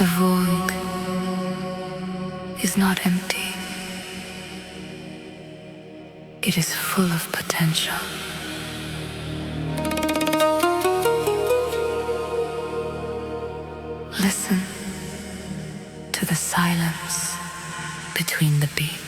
The void is not empty. It is full of potential. Listen to the silence between the beats.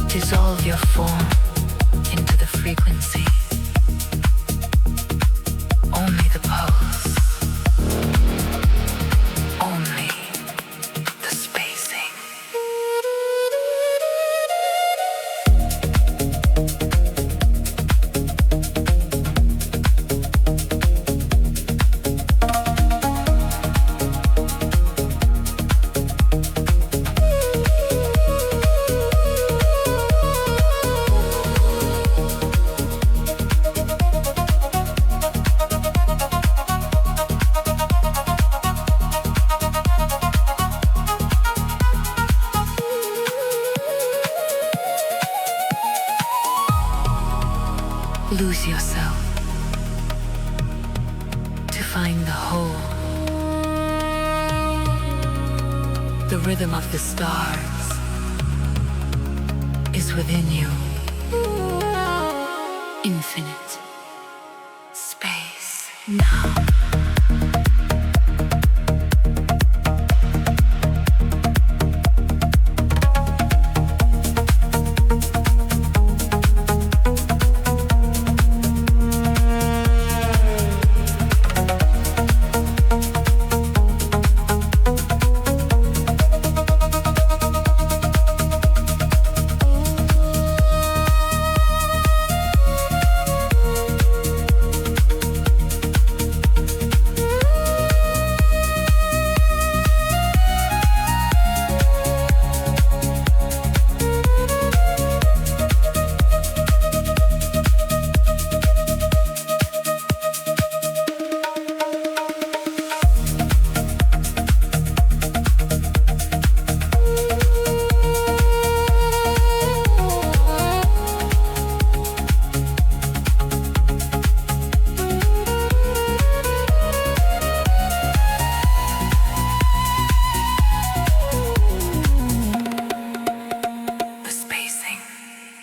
Dissolve your form into the frequency. Only the pulse. Only the spacing. Lose yourself to find the whole. The rhythm of the stars is within you. Infinite space now.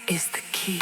Is the key.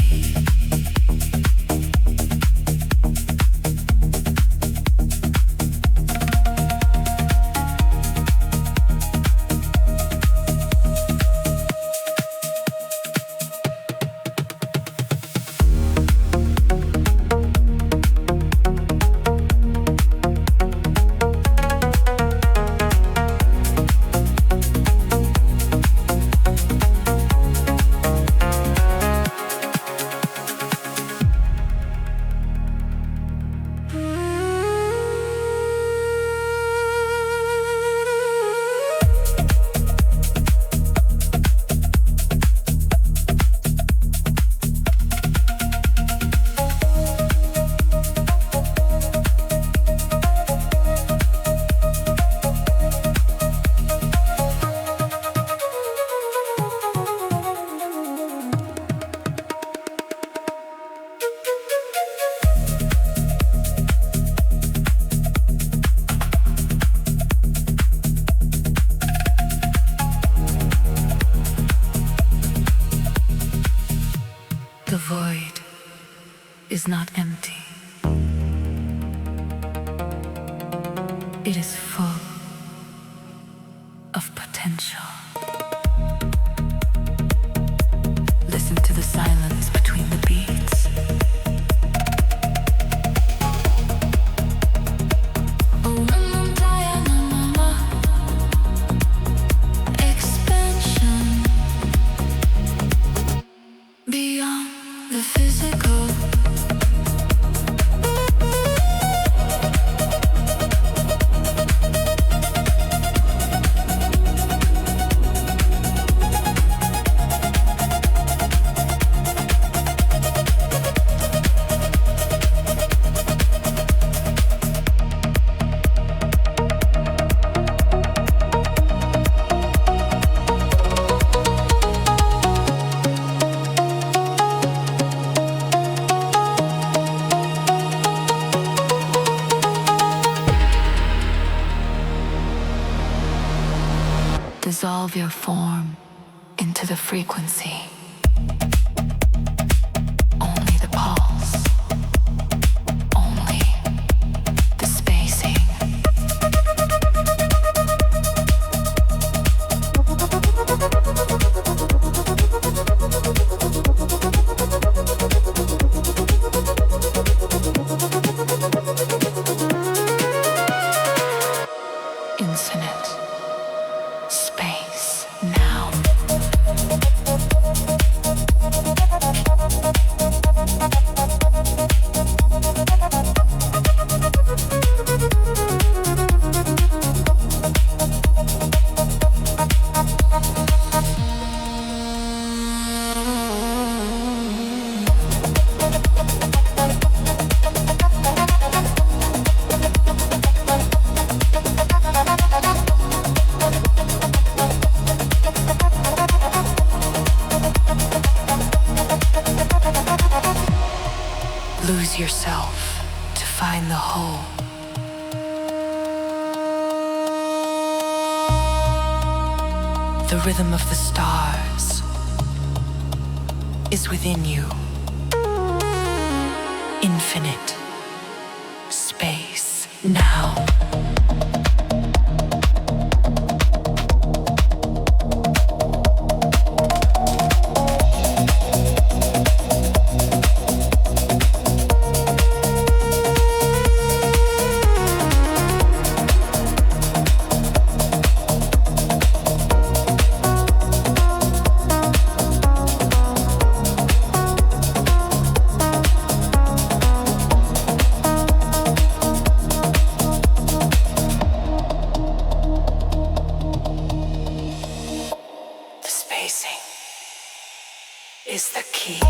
The void is not empty. It is full of potential. Listen to the silence. dissolve your form into the frequency. Only the pulse, only the spacing. Infinite space now. Lose yourself to find the whole. The rhythm of the stars is within you. Infinite space now. Is the key.